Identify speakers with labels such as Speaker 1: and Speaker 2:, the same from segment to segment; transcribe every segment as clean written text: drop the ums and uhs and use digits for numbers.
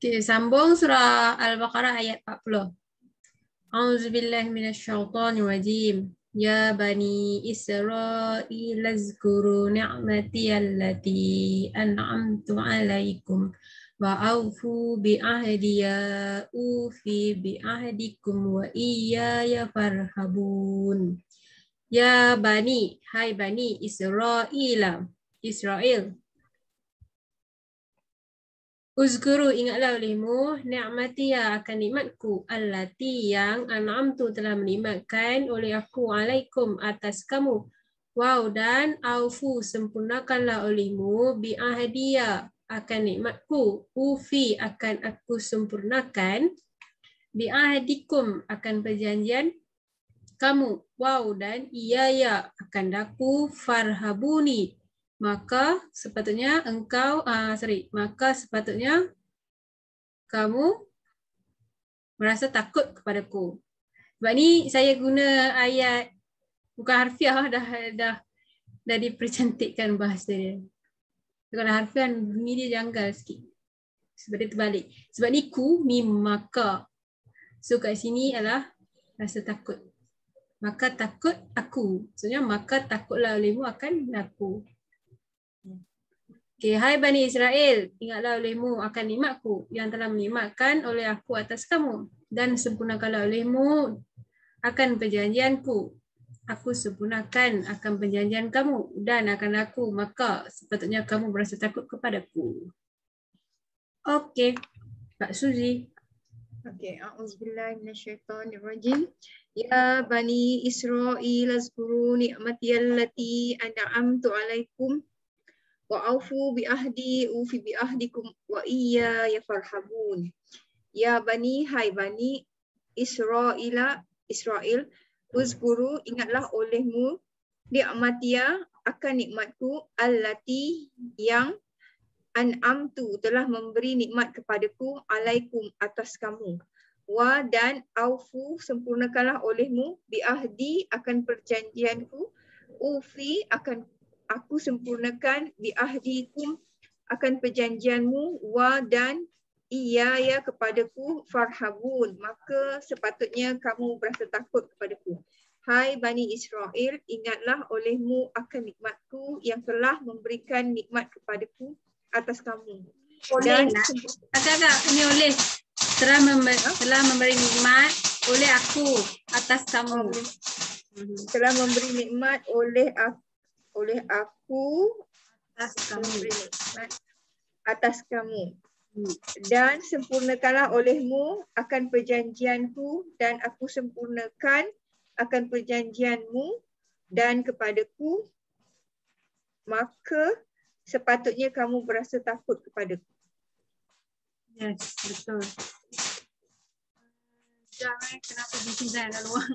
Speaker 1: Okey, sambung surah Al-Baqarah ayat 40. A'udzubillahi minasyaitonirrajim. Ya bani Israil azkuru ni'mati allati an'amtu 'alaikum wa aufu bi ahdiya ufi bi ahdikum wa iyaya farhabun. Ya bani, hai bani Israil. Israel. Uzkuru, ingatlah olehmu, ni'matiya akan nikmatku, allati yang an'amtu telah menikmatkan oleh aku alaikum atas kamu. Wow, dan aufu, sempurnakanlah olehmu, bi'ahdiya akan nikmatku, ufi akan aku sempurnakan, bi'ahdikum akan perjanjian kamu. Wow, dan iyaya akan daku, farhabuni. Maka sepatutnya kamu merasa takut kepadaku. Sebab ni saya guna ayat bukan harfiah, dah dipercantikkan bahasa dia. Kalau harfiah bunyi dia janggal sikit. Sebab dia terbalik. Sebab ni ku, mim, maka. So kat sini adalah rasa takut. Maka takut aku. Maksudnya maka takutlah olehmu akan aku. Okay, hai Bani Israel, ingatlah olehmu akan nikmatku yang telah menikmatkan oleh aku atas kamu, dan sempurnakanlah olehmu akan perjanjianku. Aku sempurnakan akan perjanjian kamu dan akan aku, maka sepatutnya kamu berasa takut kepadaku. Okey, Kak Suzy.
Speaker 2: Okey, a'udzubillahi minasyaitonirrajim. Ya bani Israil azkuru ni'mati allati an'amtu 'alaikum wa aufu bi ahdi ufi bi ahdikum wa iyaya farhabun. Ya bani, hai bani Israel, uzkuru, ingatlah olehmu, ni'matiya akan nikmatku, allati yang an'amtu telah memberi nikmat kepadaku, alaikum atas kamu. Wa dan aufu, sempurnakanlah olehmu, bi ahdi akan perjanjianku, ufi akan aku sempurnakan, bi ahdikum akan perjanjianmu, wa dan iyaya kepadaku, farhabun, maka sepatutnya kamu berasa takut kepadaku. Hai Bani Israel, ingatlah olehmu akan nikmatku yang telah memberikan nikmat kepadaku atas kamu.
Speaker 1: Oleh nak. Agak-agak ini oleh telah memberi nikmat oleh aku atas kamu.
Speaker 2: Telah memberi nikmat oleh aku atas kamu. Dan sempurnakanlah olehmu akan perjanjianku dan aku sempurnakan akan perjanjianmu dan kepadaku, maka sepatutnya kamu berasa takut kepadaku.
Speaker 1: Yes, betul. Jangan kenapa bising saya dalam luar.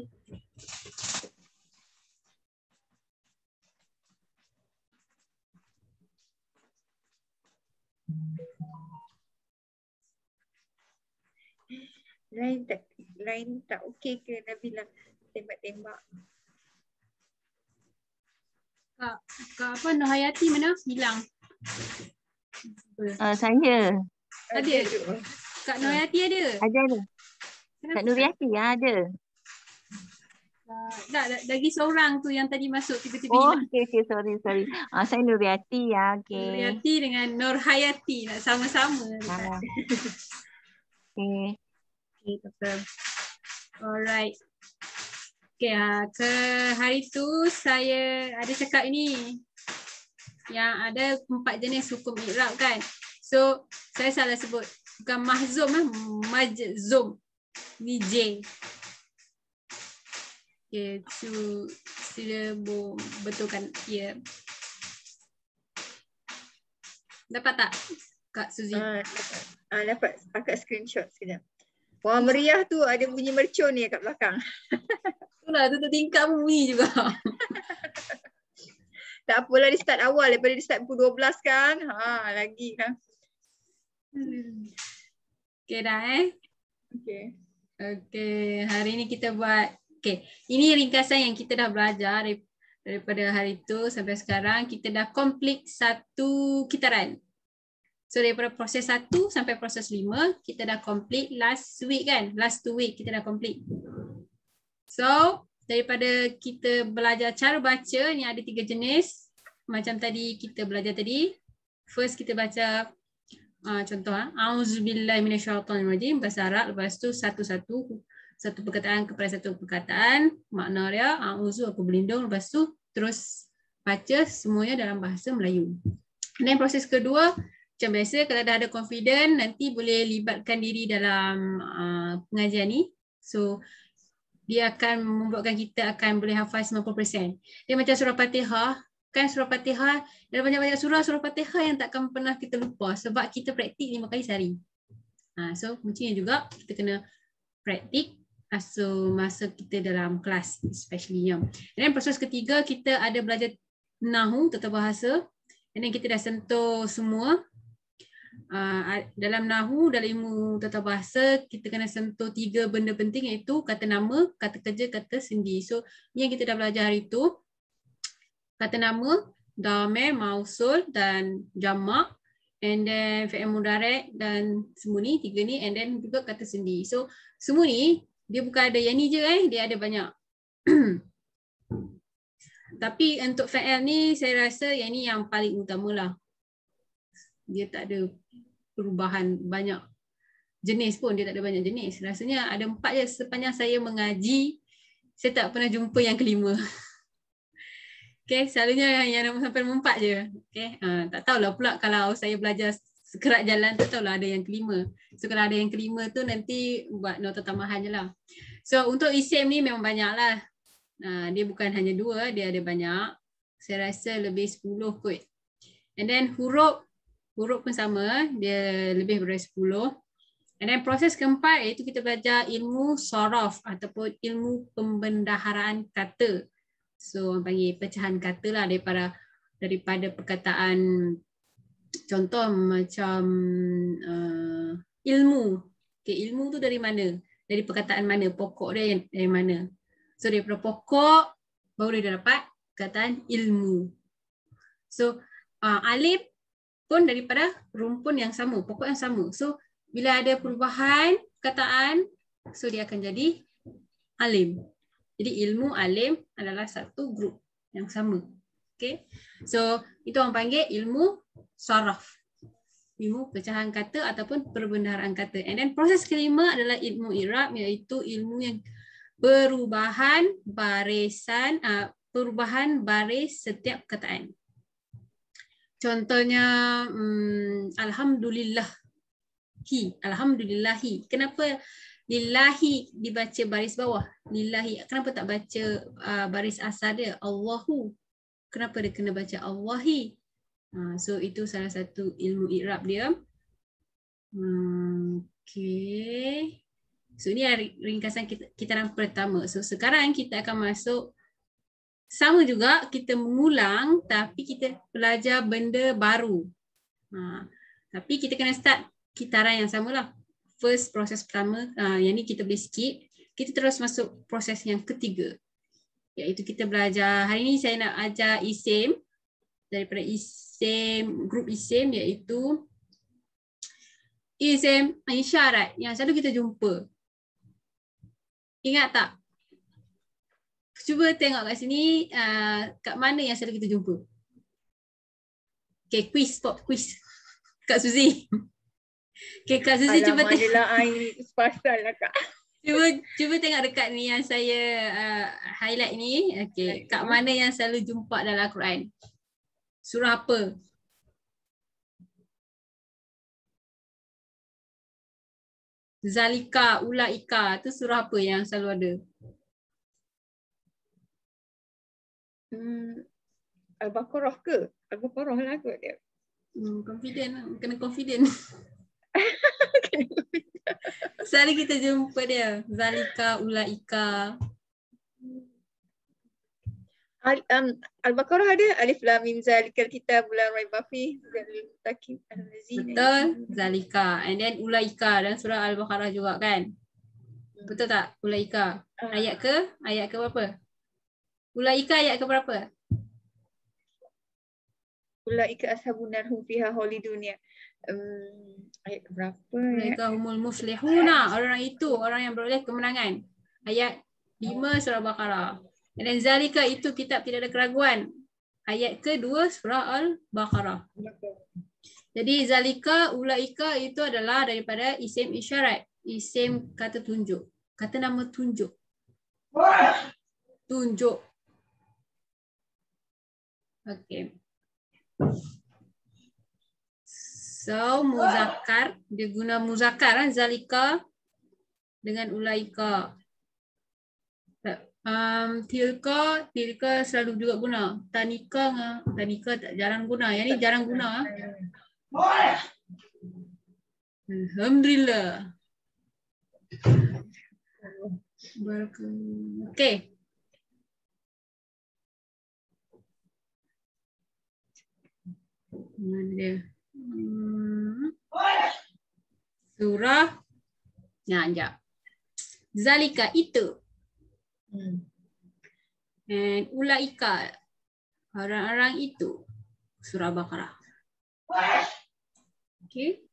Speaker 2: Lain tak okey ke Nabila tembak-tembak?
Speaker 1: Kak apa Nurhayati mana? Hilang.
Speaker 3: Saya.
Speaker 1: Ada. Kak Nurhayati ada?
Speaker 3: Ada. Kak Nurhayati ada.
Speaker 1: Lagi seorang tu yang tadi masuk tiba-tiba hilang.
Speaker 3: Okay, sorry. Saya Nurhayati ya, okay.
Speaker 1: Nurhayati dengan Nurhayati nak sama-sama. Okay, betul. Alright. Okay, ke hari tu saya ada cakap ini yang ada 4 jenis hukum i'rab kan. So, saya salah sebut. Bukan mahzum, majzum. Ni J. Okay, sila betulkan. Ya. Dapat tak Kak Suzy?
Speaker 2: Dapat. Akak screenshot sekejap. Wah, meriah tu ada bunyi mercun ni kat belakang.
Speaker 1: Itulah, tu tingkat bunyi juga.
Speaker 2: Tak apalah, dia start awal daripada dia start pukul 12 kan. Lagi kan.
Speaker 1: Okay dah
Speaker 2: Okay,
Speaker 1: hari ni kita buat, ini ringkasan yang kita dah belajar daripada hari tu sampai sekarang. Kita dah complete 1 kitaran. So daripada proses 1 sampai proses 5 kita dah complete last week kan. Last 2 week kita dah complete. So daripada kita belajar cara baca ni ada 3 jenis. Macam tadi kita belajar tadi. First kita baca contoh auzubillahi minasyaitonirrajim bahasa Arab, lepas tu satu perkataan kepada satu perkataan, makna dia auzu aku berlindung, lepas tu terus baca semuanya dalam bahasa Melayu. Dan proses kedua macam biasa kalau dah ada confident nanti boleh libatkan diri dalam pengajian ni. So dia akan membuatkan kita akan boleh hafal 90%. Dia macam surah Fatihah. Kan surah Fatihah, ada banyak-banyak surah Fatihah yang takkan pernah kita lupa sebab kita praktik 5 kali sehari. So kuncinya juga kita kena praktik masa kita dalam kelas especially. Dan proses ketiga kita ada belajar nahu, tata bahasa. Dan kita dah sentuh semua. Dalam nahu, dalam ilmu tata bahasa kita kena sentuh 3 benda penting iaitu kata nama, kata kerja, kata sendi. So ni yang kita dah belajar hari tu. Kata nama, dhamir, mausul dan jamak, and then fi'il mudhari' dan semua ni 3 ni, and then juga kata sendi. So semua ni dia bukan ada yang ni je dia ada banyak. Tapi untuk fi'il ni saya rasa yang ni yang paling utamalah. Dia tak ada perubahan banyak jenis pun, dia tak ada banyak jenis. Rasanya ada 4 je sepanjang saya mengaji, saya tak pernah jumpa yang kelima. Okay, selalunya yang nombor sampai nombor 4 je. Okay, tak tahulah pula kalau saya belajar sekerat jalan, tak tahulah ada yang kelima. So kalau ada yang kelima tu nanti buat nota tambahan je lah. So untuk isim ni memang banyak lah. Dia bukan hanya 2, dia ada banyak. Saya rasa lebih 10 kot. And then huruf pun sama, dia lebih daripada 10. And then proses keempat iaitu kita belajar ilmu sharaf ataupun ilmu pembendaharaan kata. So orang panggil pecahan kata lah daripada perkataan, contoh macam ilmu. Okay, ilmu tu dari mana? Dari perkataan mana? Pokok dia dari mana? So daripada pokok baru dia dapat perkataan ilmu. So alif pun daripada rumpun yang sama, pokok yang sama. So bila ada perubahan perkataan, so dia akan jadi alim. Jadi ilmu alim adalah satu grup yang sama. Okay. So itu orang panggil ilmu saraf. Ilmu pecahan kata ataupun perbendaharaan kata. And then proses kelima adalah ilmu i'rab, iaitu ilmu yang perubahan baris setiap perkataan. Contohnya alhamdulillahi. Kenapa lillahi dibaca baris bawah? Lillahi. Kenapa tak baca baris asal dia? Allahu. Kenapa dia kena baca Allahi? So itu salah satu ilmu i'rab dia. Okay. So ini ringkasan kita yang pertama. So sekarang kita akan masuk, sama juga kita mengulang tapi kita belajar benda baru. Tapi kita kena start kitaran yang samalah. First proses pertama, yang ni kita boleh skip. Kita terus masuk proses yang ketiga. Iaitu kita belajar, hari ni saya nak ajar isim. Daripada isim, grup isim iaitu isim isyarat yang selalu kita jumpa. Ingat tak? Cuba tengok kat sini, kat mana yang selalu kita jumpa. Okay, pop quiz. Kak Suzy. Okay, Kak Suzy cuba tengok.
Speaker 2: Pasal lah Kak.
Speaker 1: Cuba tengok dekat ni yang saya highlight ni. Okay, kat mana yang selalu jumpa dalam Al-Quran? Surah apa? Zalika, ulaika, tu surah apa yang selalu ada?
Speaker 2: Al-Baqarah ke? Al-Baqarah lah kot dia.
Speaker 1: Confident, kena confident. Selalu kita jumpa dia. Zalika, ulaika.
Speaker 2: Al-Baqarah ada alif lam mim zalikal kitab la raiba fihi hudal muttaqin allazina.
Speaker 1: Betul, zalika. And then ulaika dan surah Al-Baqarah juga kan? Betul tak? Ulaika. Ayat ke berapa? Ulaika ayat ke berapa?
Speaker 2: Ulaika ashabun nar hum fiha khalidun ya. Ayat berapa ya?
Speaker 1: Mereka humul muflihuna. Orang itu orang yang beroleh kemenangan. Ayat 5 surah Baqarah. Dan zalika itu kitab tidak ada keraguan. Ayat kedua surah Al-Baqarah. Jadi zalika, ulaika itu adalah daripada isim isyarat. Isim kata tunjuk. Kata nama tunjuk. Tunjuk. Okay. So muzakkar, dia guna muzakkar kan, zalika dengan ulaika. Tilka selalu juga guna. Tanika tak jarang guna. Yang ni jarang guna. Alhamdulillah. Okay. Mana dia? Surah. Sekejap. Zalika itu. And ulaika. Orang-orang itu. Surah Baqarah. Okay.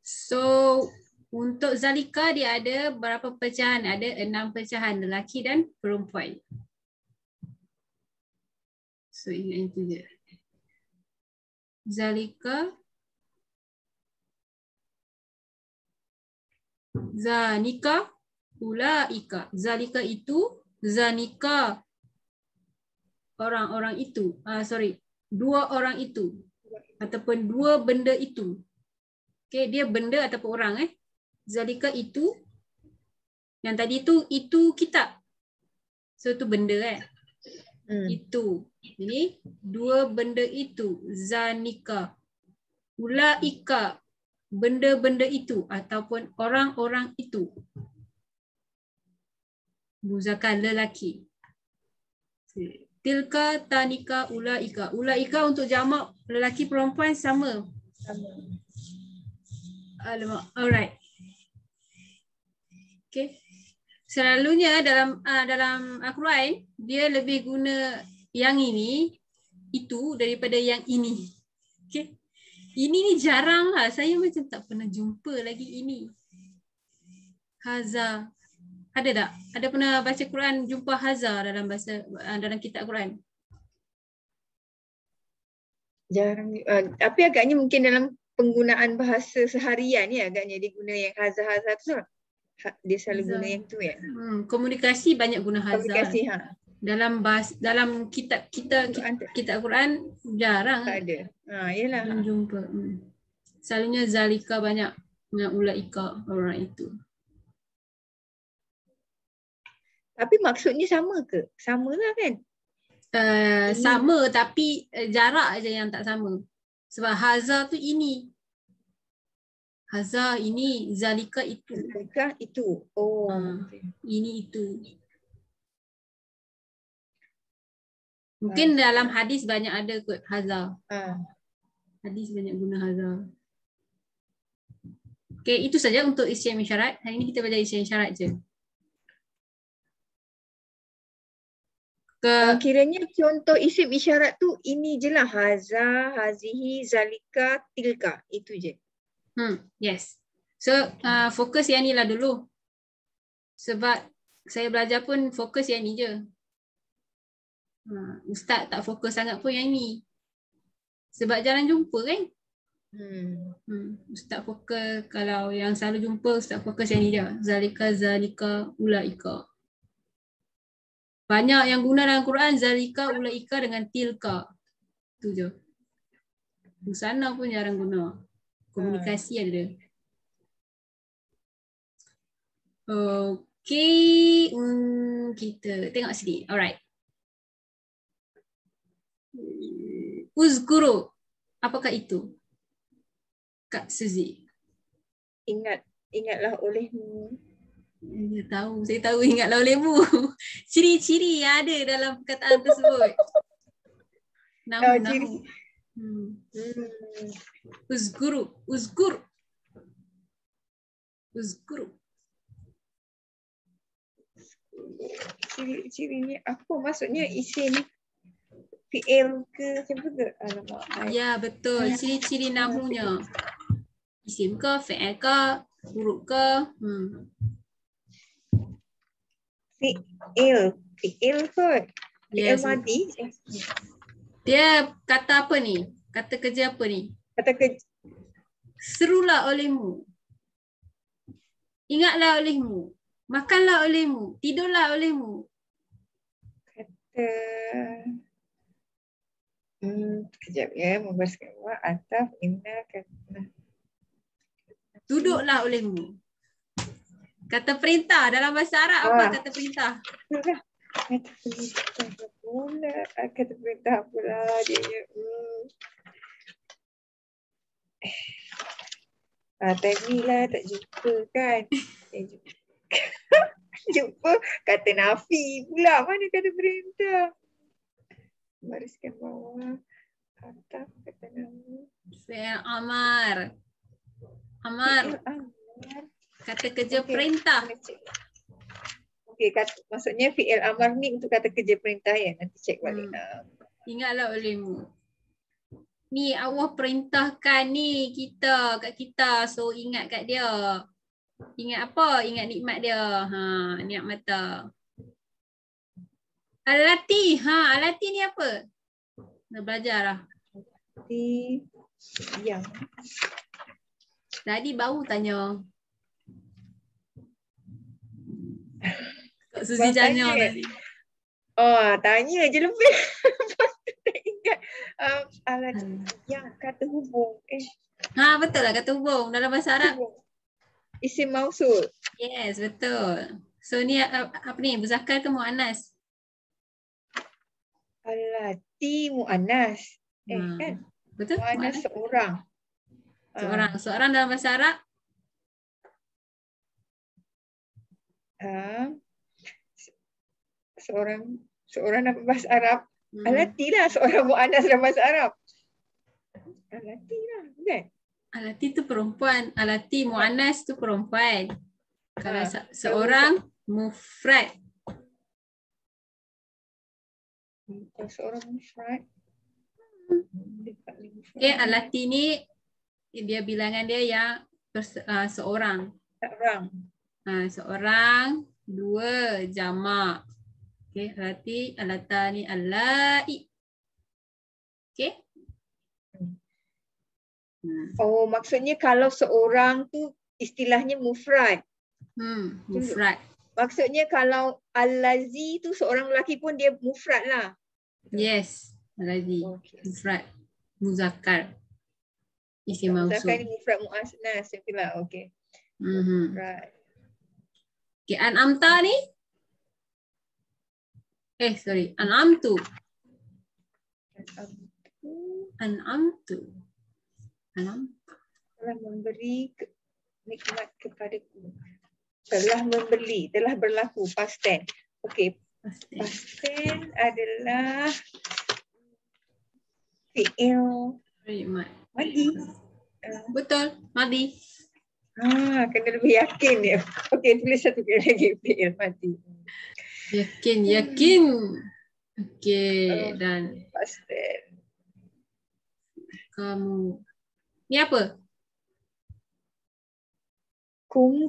Speaker 1: So untuk zalika dia ada berapa pecahan? Ada 6 pecahan, lelaki dan perempuan. So ingat itu je. Zalika, zanika, ulaika. Zalika itu, zanika orang-orang itu. Dua orang itu ataupun dua benda itu. Okay, dia benda ataupun orang Zalika itu. Yang tadi itu kitab. So itu benda Itu. Jadi dua benda itu. Zanika. Ulaika. Benda-benda itu ataupun orang-orang itu. Muzakkar lelaki. Tilka, tanika, ulaika. Ulaika untuk jamak lelaki perempuan sama. Alamak. Alright. Okay. Selalunya dalam Al-Quran dia lebih guna yang ini itu daripada yang ini. Okay. Ini ni jarang lah. Saya macam tak pernah jumpa lagi ini. Haza. Ada tak? Ada pernah baca Quran jumpa haza dalam kitab Quran?
Speaker 2: Jarang. Tapi agaknya mungkin dalam penggunaan bahasa seharian ni agaknya dia guna yang haza-haza tu. Dia selalu guna yang tu ya.
Speaker 1: Komunikasi banyak guna haza.
Speaker 2: Komunikasi
Speaker 1: dalam kitab Quran jarang.
Speaker 2: Tak ada. Yalah.
Speaker 1: Jumpa. Selalunya zalika banyak dengan ulaika orang itu.
Speaker 2: Tapi maksudnya sama ke? Samalah kan?
Speaker 1: Sama tapi jarak aja yang tak sama. Sebab haza tu ini. Haza ini, zalika itu.
Speaker 2: Zalika itu. Oh.
Speaker 1: Ini itu. Mungkin dalam hadis banyak ada kot haza. Hadis banyak guna haza. Okay, itu saja untuk isim isyarat. Hari ini kita belajar isim isyarat je.
Speaker 2: Kiranya contoh isim isyarat tu ini je lah. Haza, hazihi, zalika, tilka. Itu je.
Speaker 1: Yes. So fokus yang ni lah dulu. Sebab saya belajar pun fokus yang ni je. Ustaz tak fokus sangat pun yang ni. Sebab jarang jumpa kan. Ustaz fokus, kalau yang selalu jumpa Ustaz fokus yang ni je. Zalika, zalika, ulaika. Banyak yang guna dalam Quran zalika, ulaika dengan tilka. Itu je. Di sana pun jarang guna. Komunikasi ada. Okay. Kita tengok sini. Alright. Uzguru. Apakah itu? Kak Suzy.
Speaker 2: Ingatlah olehmu.
Speaker 1: Saya tahu ingatlah olehmu. Ciri-ciri yang ada dalam perkataan tersebut. Nahu. Uzguru.
Speaker 2: Ciri-cirinya apa? Maksudnya isim fi'il ke macam tu ke? Alamak.
Speaker 1: Ya, betul. Ciri-ciri nahunya. Isim ke, fi'il ke, huruf ke.
Speaker 2: Fi'il kot. Fi'il
Speaker 1: Yes.
Speaker 2: madi.
Speaker 1: Dia kata apa ni? Kata kerja apa ni?
Speaker 2: Kata kerja.
Speaker 1: Serulah olehmu. Ingatlah olehmu. Makanlah olehmu. Tidurlah olehmu.
Speaker 2: Kejap ya, membahaskan wa ataf inna kata.
Speaker 1: Duduklah olehmu. Kata perintah dalam bahasa Arab apa kata perintah?
Speaker 2: Kata perintah pula. Kata perintah pula dia. Time ni lah tak jumpa kan. Jumpa kata nafi pula. Mana kata perintah? Bariskan bawah. Ataf kata nama.
Speaker 1: Fi'il amar. Amar. Kata kerja perintah.
Speaker 2: Okey, maksudnya fi'il amar ni untuk kata kerja perintah ya. Nanti cek balik.
Speaker 1: Ingatlah olehmu. Ni Allah perintahkan ni kat kita. So ingat kat dia. Ingat apa? Ingat nikmat dia. Nikmat mata. Alati. Alati ni apa? Dah belajar lah.
Speaker 2: Alati yang.
Speaker 1: Tadi baru tanya. Kak Suzy tanya tadi.
Speaker 2: Tanya je lebih. Tak ingat. Alati yang kata hubung.
Speaker 1: Betul lah kata hubung dalam bahasa Arab.
Speaker 2: Isim mausul.
Speaker 1: Yes, betul. So ni apa ni? Muzakkar ke muannas?
Speaker 2: Alati muannas. Kan?
Speaker 1: Betul?
Speaker 2: Muannas seorang.
Speaker 1: Seorang dalam bahasa Arab?
Speaker 2: Seorang dalam bahasa Arab. Alati lah seorang muannas dalam bahasa Arab. Alati lah, kan? Alati
Speaker 1: tu perempuan. Alati muannas tu perempuan. Kalau seorang mufrad.
Speaker 2: Seorang mufrad.
Speaker 1: Alati ni dia bilangan dia yang seorang. Seorang, dua, jamak. Alati, alatani, alai.
Speaker 2: Maksudnya kalau seorang tu istilahnya mufrad.
Speaker 1: Mufrad.
Speaker 2: Maksudnya kalau al-lazi tu seorang lelaki pun dia mufrad lah.
Speaker 1: Yes, al-lazi. Mufrad. Muzakkar. Isim mausul.
Speaker 2: Muzakkar ni mufrad muannas. Itulah, okey. Mufrad.
Speaker 1: An'amta ni? Sorry. An'amtu. An'amtu.
Speaker 2: Telah memberi nikmat kepadaku. Telah membeli, telah berlaku, past tense. Okey. Past tense adalah fi'il madi.
Speaker 1: Betul, madi.
Speaker 2: Kena lebih yakin dia. Okey, tulis satu kali lagi fi'il madi.
Speaker 1: Yakin. Okey, dan
Speaker 2: past tense.
Speaker 1: Kamu. Ni apa?
Speaker 2: Kamu.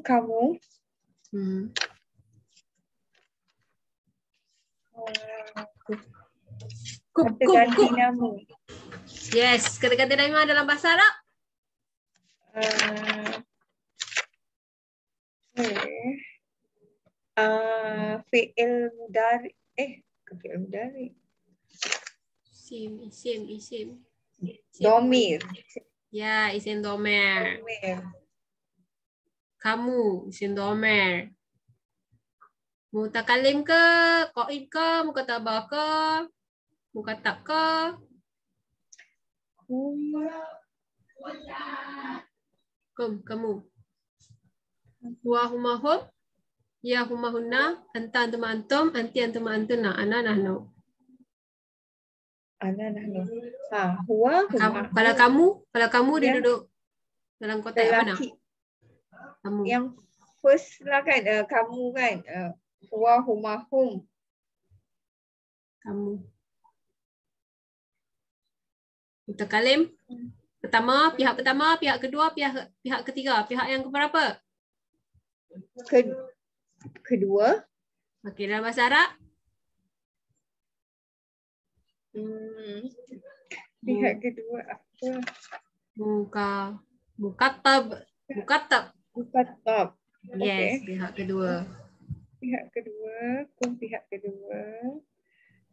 Speaker 2: Kata ganti nama.
Speaker 1: Yes, kata ganti nama dalam bahasa Arab.
Speaker 2: Fi'il mudari. Fi'il mudari.
Speaker 1: Isim.
Speaker 2: Domir.
Speaker 1: Ya, isim domir. Kamu, isim domir. Mutakalim ke, qaid ke, mukatabah ke, mukatab ke? Kamu. Huwa huma hum, ya huma hunna, anta antum antum, anti antum antuna, ana nahnu.
Speaker 2: Ana nahnu. Huwa huma.
Speaker 1: Kalau kamu dia duduk dalam kotak yang mana?
Speaker 2: Kamu. Yang first lah kan, kamu kan. Huwa, huma, hum.
Speaker 1: Kamu. Mutakalim. Pertama, pihak kedua, pihak ketiga. Pihak yang keberapa?
Speaker 2: Kedua.
Speaker 1: Okey, dalam bahasa Arab.
Speaker 2: Pihak kedua apa?
Speaker 1: Mukatab.
Speaker 2: Mukatab.
Speaker 1: Yes,
Speaker 2: Okay.
Speaker 1: pihak kedua.
Speaker 2: Pihak kedua, pihak kedua.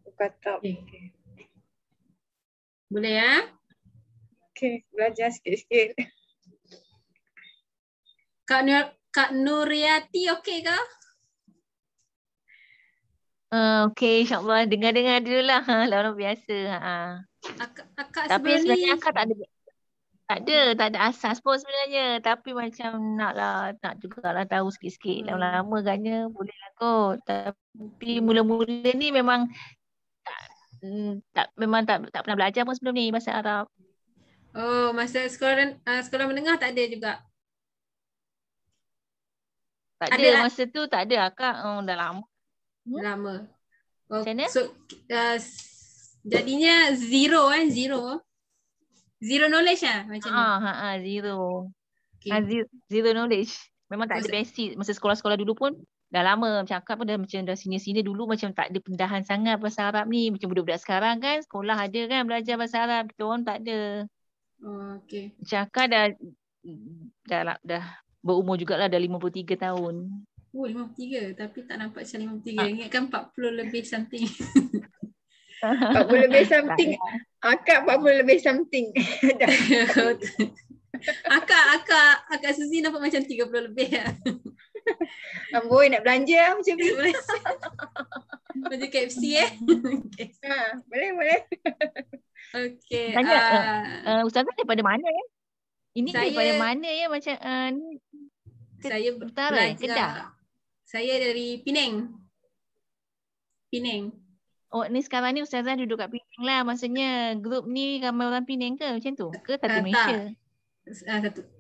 Speaker 2: Mukatab.
Speaker 1: Okay. Boleh ya?
Speaker 2: Okay, belajar sikit-sikit.
Speaker 1: Kak Nuriati okey ke?
Speaker 3: Okey, insyaAllah. Dengar-dengar dulu lah. Lawan biasa.
Speaker 1: Akak
Speaker 3: Tapi
Speaker 1: sebelum
Speaker 3: sebenarnya
Speaker 1: ni
Speaker 3: akak tak ada asas pun sebenarnya. Tapi macam nak jugalah tahu sikit-sikit. Lama-lama agaknya boleh lah kot. Tapi mula-mula ni memang tak pernah belajar pun sebelum ni bahasa Arab.
Speaker 1: oh, masa sekolah menengah tak ada juga.
Speaker 3: Tak
Speaker 1: Ada
Speaker 3: ada masa tu, tak ada akak. Dah lama.
Speaker 1: lama. Oh,
Speaker 3: Macam mana?
Speaker 1: so jadinya zero kan? Zero knowledge lah macam ni.
Speaker 3: Zero.
Speaker 1: Okay.
Speaker 3: Zero knowledge. Memang tak ada
Speaker 1: Terus-
Speaker 3: basic. Masa sekolah-sekolah dulu pun dah lama. Macam akak pun dah macam dah senior-senior dulu macam tak ada pendahan sangat bahasa Arab ni. Macam budak-budak sekarang kan sekolah ada kan belajar bahasa Arab. Kita orang tak ada.
Speaker 1: Oh, okay.
Speaker 3: Macam akak dah berumur jugalah dah 53 tahun.
Speaker 1: Oh, 53 tapi tak nampak macam 53. Ingatkan 40 lebih something.
Speaker 2: 40 lebih something. Akak 40 lebih something.
Speaker 1: Akak Suzy nampak macam 30 lebih lah.
Speaker 2: Amboi nak belanja macam ni.
Speaker 1: Macam KFC Okay.
Speaker 2: Boleh.
Speaker 1: Okay.
Speaker 3: Tanya, Ustazah daripada mana ya? Ini
Speaker 1: Saya-
Speaker 3: daripada mana ya? Macam ni
Speaker 1: Saya
Speaker 3: Utara, Kedah.
Speaker 1: Saya dari Penang.
Speaker 3: Oh, ni sekarang ni Ustazah duduk kat Penang lah. Maksudnya grup ni ramai orang Penang ke macam tu? Ke satu Malaysia?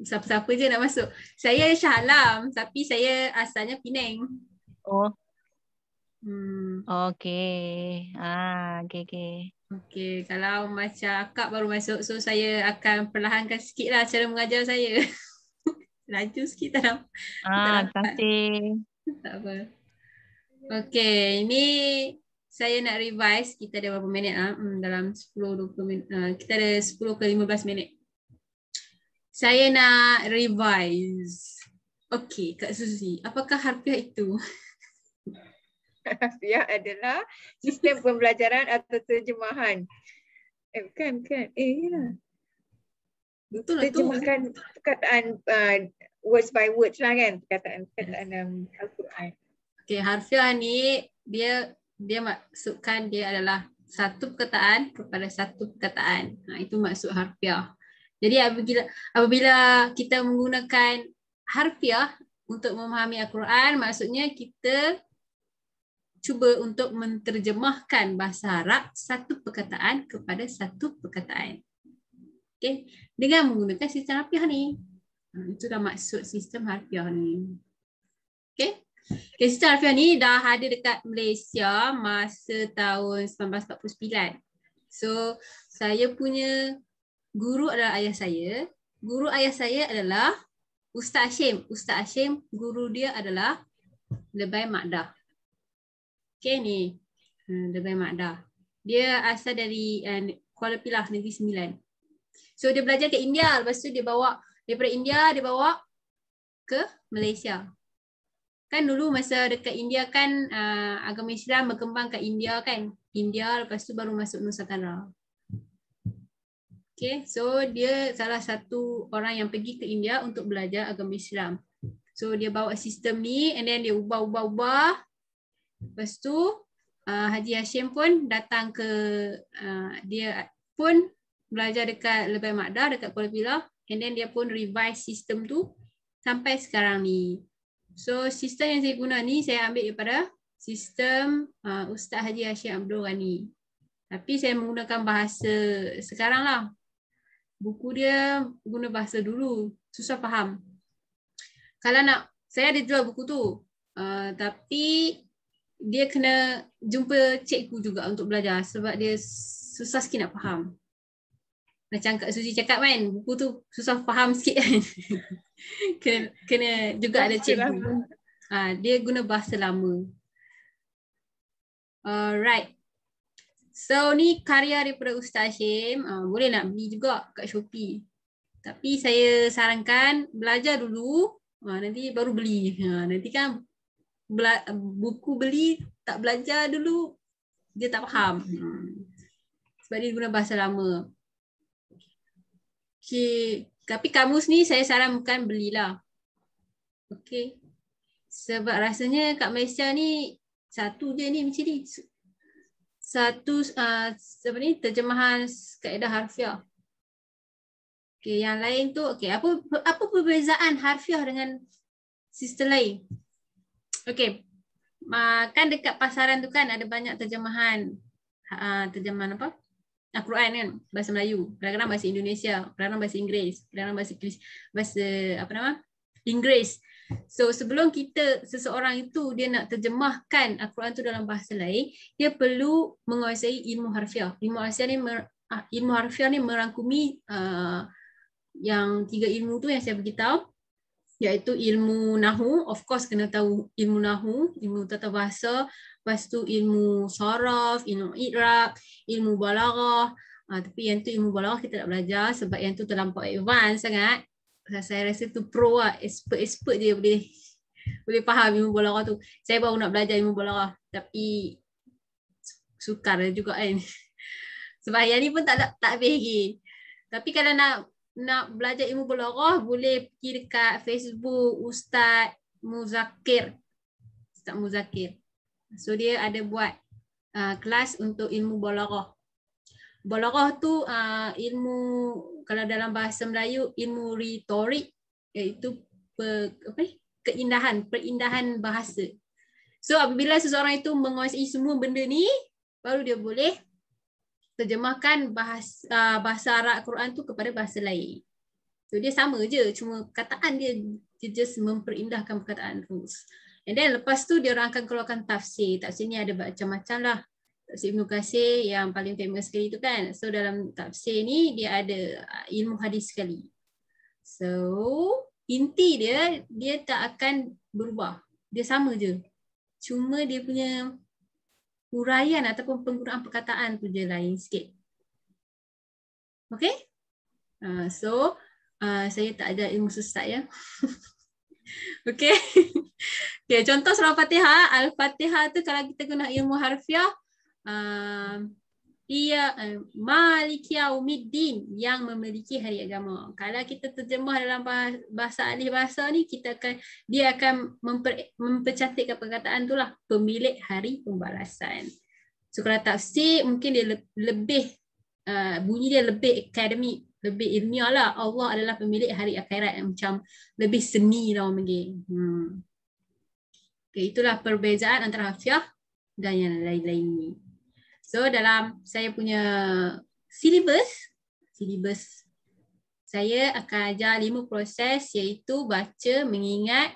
Speaker 1: Siapa-siapa je nak masuk. Saya Shah Alam tapi saya asalnya Penang.
Speaker 3: Oh,
Speaker 1: Hmm.
Speaker 3: okey. Okey.
Speaker 1: Okay, kalau macam akak baru masuk, so saya akan perlahankan sikit lah cara mengajar saya. Laju sikit tak
Speaker 3: Terima kasih.
Speaker 1: Tak apa. Okay, ini saya nak revise. Kita ada berapa minit lah? Dalam 10-20 minit. Kita ada 10 ke 15 minit. Saya nak revise. Okay, Kak Suzy, apakah harfiah itu?
Speaker 2: Harfiah adalah sistem pembelajaran atau terjemahan. Bukan. Ya.
Speaker 1: Betul lah tu.
Speaker 2: Terjemahkan perkataan words by words lah kan. Perkataan Al-Quran. Okay,
Speaker 1: harfiah ni dia maksudkan dia adalah satu perkataan kepada satu perkataan. Itu maksud harfiah. Jadi apabila kita menggunakan harfiah untuk memahami Al-Quran, maksudnya kita cuba untuk menterjemahkan bahasa Arab satu perkataan kepada satu perkataan. Okay, dengan menggunakan sistem harfiah ni. Itulah maksud sistem harfiah ni. Okay. Sistem harfiah ni dah ada dekat Malaysia masa tahun 1949. So, saya punya guru adalah ayah saya. Guru ayah saya adalah Ustaz Hashim. Ustaz Hashim, guru dia adalah Lebay Makdah. Okay ni. Lebay Makdah. Dia asal dari Kuala Pilah, Negeri Sembilan. So, dia belajar ke India. Lepas tu dia bawa, daripada India dia bawa ke Malaysia. Kan dulu masa dekat India kan agama Islam berkembang kat India kan. India lepas tu baru masuk Nusantara. Okay, so dia salah satu orang yang pergi ke India untuk belajar agama Islam. So dia bawa sistem ni and then dia ubah. Lepas tu Haji Hashim pun datang ke, dia pun belajar dekat Lebay Makdah dekat Kuala Pilah and then dia pun revise sistem tu sampai sekarang ni. So sistem yang saya guna ni saya ambil daripada sistem Ustaz Haji Hashim Abdul Ghani. Tapi saya menggunakan bahasa sekarang lah. Buku dia guna bahasa dulu, susah faham. Kalau nak, saya ada jual buku tu. Tapi dia kena jumpa cikgu juga untuk belajar sebab dia susah sikit nak faham. Macam Kak Suzy cakap kan, buku tu susah faham sikit kan. kena juga ada cikgu. Dia guna bahasa lama. Alright. So ni karya daripada Ustaz Hashim. Boleh nak beli juga kat Shopee. Tapi saya sarankan belajar dulu, nanti baru beli. Nanti kan buku beli tak belajar dulu dia tak faham. Sebab dia guna bahasa lama. Okay. Tapi kamus ni saya sarankan belilah. Okay. Sebab rasanya kat Malaysia ni satu je ni macam ni. Satu apa ni, terjemahan kaedah harfiah. Okay, yang lain tu okay, apa perbezaan harfiah dengan sistem lain? Okay. Kan dekat pasaran tu kan ada banyak terjemahan. Terjemahan apa? Al-Quran kan, bahasa Melayu, kadang-kadang bahasa Indonesia, kadang-kadang bahasa Inggeris, kadang-kadang bahasa apa nama? Inggeris. So sebelum seseorang itu dia nak terjemahkan Al-Quran tu dalam bahasa lain, dia perlu menguasai ilmu harfiah. Ilmu harfiah ni merangkumi yang 3 ilmu tu yang saya beritahu, iaitu ilmu nahu, of course kena tahu ilmu nahu, ilmu tata bahasa, lepas tu ilmu saraf, ilmu i'rab, ilmu balaghah. Tapi yang tu ilmu balaghah kita tak belajar sebab yang tu terlampau advance sangat. Saya rasa tu pro lah, expert je boleh faham ilmu balaghah tu. Saya baru nak belajar ilmu balaghah tapi sukar juga kan. Sebab yang ni pun tak habis lagi. Tapi kalau nak belajar ilmu balaghah boleh pergi dekat Facebook Ustaz Muzakir. So dia ada buat kelas untuk ilmu balaghah. Balaghah tu ilmu, kalau dalam bahasa Melayu, ilmu retorik, iaitu perindahan bahasa. So apabila seseorang itu menguasai semua benda ni, baru dia boleh terjemahkan bahasa Arab Quran tu kepada bahasa lain. So dia sama je, cuma kataan dia just memperindahkan perkataan terus. And then lepas tu dia orang akan keluarkan tafsir. Tafsir ni ada macam-macam lah. Tafsir Ibn Katsir yang paling famous sekali tu kan. So dalam tafsir ni dia ada ilmu hadis sekali. So inti dia tak akan berubah. Dia sama je. Cuma dia punya huraian ataupun penggunaan perkataan tu je lain sikit. Okay? So saya tak ada ilmu sesat ya. Okay. Okay, contoh surah Al-Fatihah. Al-Fatihah tu kalau kita guna ilmu harfiah, Maliki Yaumiddin, yang memiliki hari agama. Kalau kita terjemah dalam bahasa ahli bahasa ni, dia akan mempercantikkan perkataan tu lah, pemilik hari pembalasan. So kalau tafsir mungkin dia lebih bunyi dia lebih akademik, lebih ilmiah lah. Allah adalah pemilik hari akhirat, yang macam lebih seni lah orang panggil. Okay, itulah perbezaan antara harfiah dan yang lain-lain ni. So dalam saya punya silibus saya akan ajar 5 proses, iaitu baca, mengingat.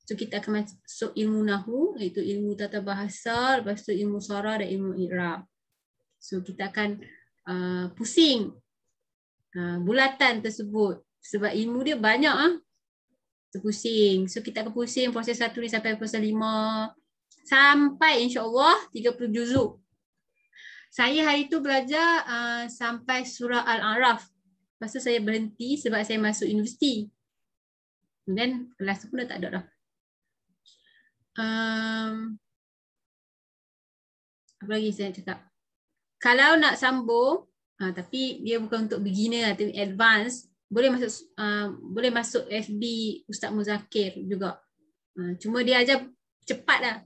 Speaker 1: So kita akan masuk ilmu nahu, iaitu ilmu tata bahasa, lepas tu ilmu sarah dan ilmu i'rab. So kita akan pusing bulatan tersebut sebab ilmu dia banyak pusing. So kita akan pusing proses 1 ni sampai proses 5 sampai insya-Allah 30 juzuk. Saya hari tu belajar sampai surah Al-A'raf. Lepas tu saya berhenti sebab saya masuk universiti. Dan kelas tu pun dah tak ada dah. Apa lagi saya cakap? Kalau nak sambung, tapi dia bukan untuk beginner atau advance, boleh masuk FB Ustaz Muzakir juga. Cuma dia ajar cepat lah.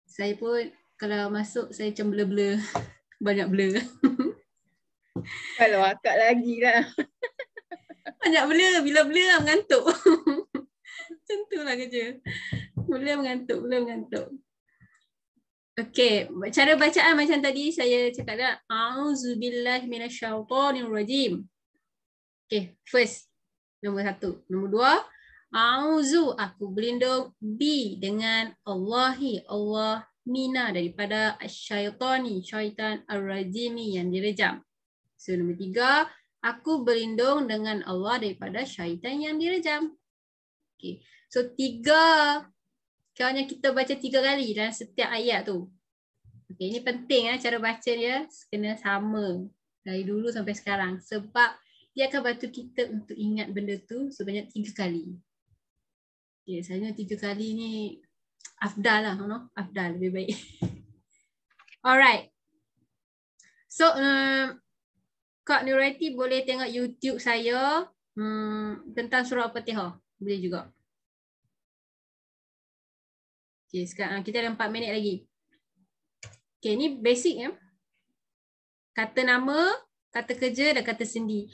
Speaker 1: Saya pun kalau masuk saya macam blur-blur. Banyak blur.
Speaker 2: Kalau akak lagi lah.
Speaker 1: Banyak blur. Bila blur mengantuk. Macam tu lah kerja. Blur mengantuk. Okay. Cara bacaan macam tadi saya cakap dah. A'udzubillahi minasyaitonirrajim. Okay. First. Nombor 1. Nombor 2. A'udzu, aku berlindung, bi, dengan Allahi, Allah mina daripada syaitani, syaitan ar-rajimi yang direjam. So nombor 3, aku berlindung dengan Allah daripada syaitan yang direjam. Okay. So 3, kiranya kita baca 3 kali dalam setiap ayat tu. Okay, ini penting cara baca dia kena sama dari dulu sampai sekarang sebab dia akan bantu kita untuk ingat benda tu sebanyak 3 kali. Okay, saya 3 kali ni afdal lah, afdal lebih baik. Alright. So Kak Nuraiti boleh tengok YouTube saya tentang surah Al-Fatihah. Boleh juga. Okay, sekarang kita ada 4 minit lagi. Okay, ni basic ya. Kata nama, kata kerja dan kata sendi.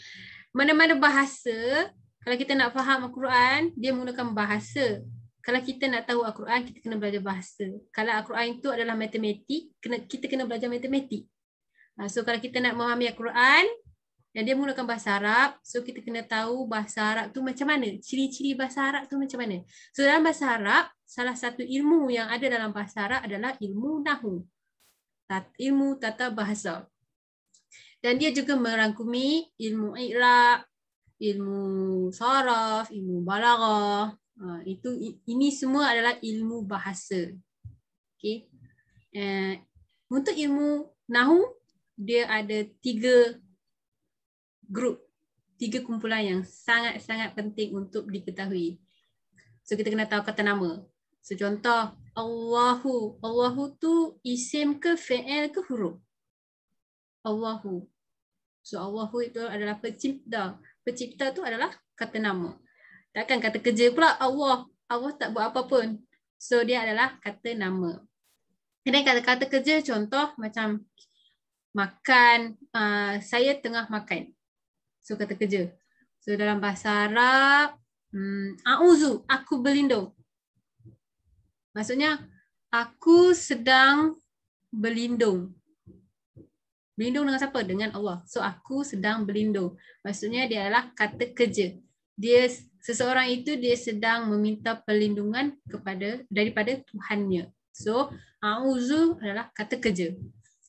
Speaker 1: Mana-mana bahasa, kalau kita nak faham Al-Quran, dia menggunakan bahasa. Kalau kita nak tahu Al-Quran, kita kena belajar bahasa. Kalau Al-Quran itu adalah matematik, kita kena belajar matematik. So kalau kita nak memahami Al-Quran, dan dia menggunakan bahasa Arab, so kita kena tahu bahasa Arab tu macam mana. Ciri-ciri bahasa Arab tu macam mana. So dalam bahasa Arab, salah satu ilmu yang ada dalam bahasa Arab adalah ilmu Nahu. Ilmu tata bahasa. Dan dia juga merangkumi ilmu i'rab, ilmu saraf, ilmu balaghah. Ini semua adalah ilmu bahasa. Okay. Untuk ilmu Nahu, dia ada 3 grup, 3 kumpulan yang sangat-sangat penting untuk diketahui. So kita kena tahu kata nama. So contoh Allahu. Allahu tu isim ke fi'il ke huruf? Allahu. So Allahu itu adalah pencipta. Pencipta tu adalah kata nama. Takkan kata kerja pula Allah. Allah tak buat apa pun. So dia adalah kata nama. Dan kata-kata kerja contoh macam makan, saya tengah makan. So kata kerja. So dalam bahasa Arab, a'udzu, aku berlindung. Maksudnya aku sedang berlindung. Berlindung dengan siapa? Dengan Allah. So aku sedang berlindung. Maksudnya dia adalah kata kerja. Seseorang itu dia sedang meminta perlindungan daripada Tuhannya. So a'udzu adalah kata kerja.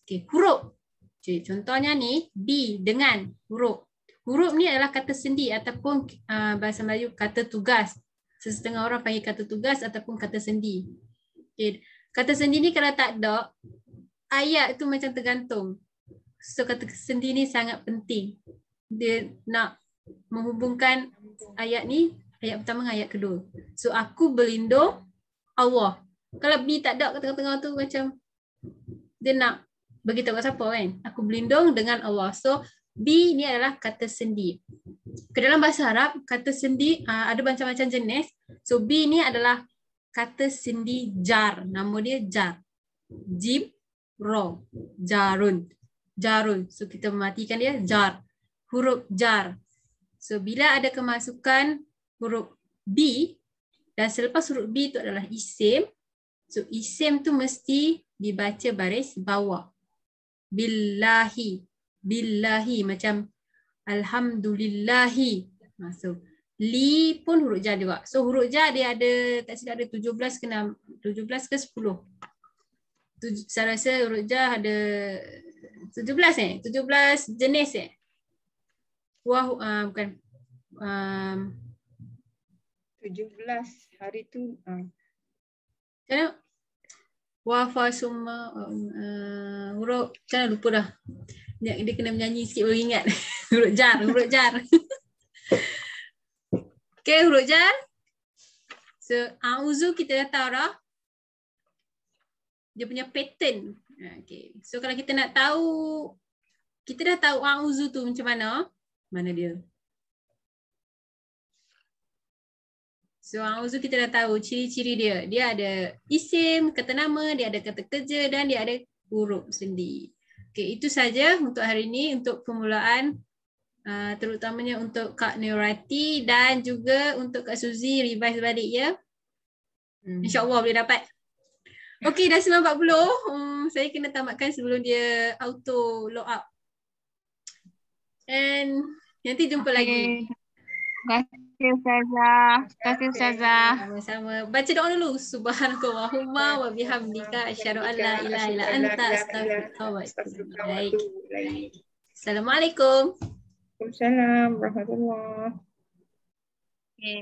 Speaker 1: Okey, huruf. Okay, contohnya ni bi dengan huruf. Huruf ni adalah kata sendi ataupun bahasa Melayu kata tugas. Setengah orang panggil kata tugas ataupun kata sendi. Okay. Kata sendi ni kalau tak ada, ayat tu macam tergantung. So kata sendi ni sangat penting. Dia nak menghubungkan ayat ni, ayat pertama dengan ayat kedua. So aku berlindung Allah. Kalau bi tak ada kat tengah-tengah tu macam dia nak beritahu kat siapa kan? Aku berlindung dengan Allah. So bi ni adalah kata sendi. Ke dalam bahasa Arab, kata sendi ada macam-macam jenis. So bi ni adalah kata sendi jar. Nama dia jar. Jim, ro, jarun. Jarun. So kita mematikan dia jar. Huruf jar. So bila ada kemasukan huruf B dan selepas huruf B itu adalah isim. So isim tu mesti dibaca baris bawah. Billahi. Billahi macam alhamdulillahi. So li pun huruf jar juga. So huruf jar dia ada tak silap ada 17 ke 10. Saya rasa huruf jar ada 17 17 jenis Wah bukan
Speaker 2: 17 hari tu
Speaker 1: Macam wafa summa huruf macam lupa dah. Dia kena menyanyi sikit baru ingat. Huruf jar. Okay, huruf jar. So auzu kita dah tahu dah. Dia punya pattern. Okay. So kalau kita nak tahu, kita dah tahu auzu tu macam mana. Mana dia? So auzu kita dah tahu ciri-ciri dia. Dia ada isim, kata nama, dia ada kata kerja dan dia ada huruf sendi. Okay, itu saja untuk hari ini untuk permulaan terutamanya untuk Kak Nurati dan juga untuk Kak Suzy revise balik ya. InsyaAllah boleh dapat. Okay, dah 9.40. Saya kena tamatkan sebelum dia auto log out. And nanti jumpa lagi.
Speaker 3: Terima kasih Ustazah. Terima kasih Ustazah.
Speaker 1: Sama-sama. Baca doa dulu. Subhanakallahumma wa bihamdika asyhadu an la ilaha illa anta astaghfiruka wa atubu ilaik. Assalamualaikum.
Speaker 2: Waalaikumsalam warahmatullahi.
Speaker 3: Okay.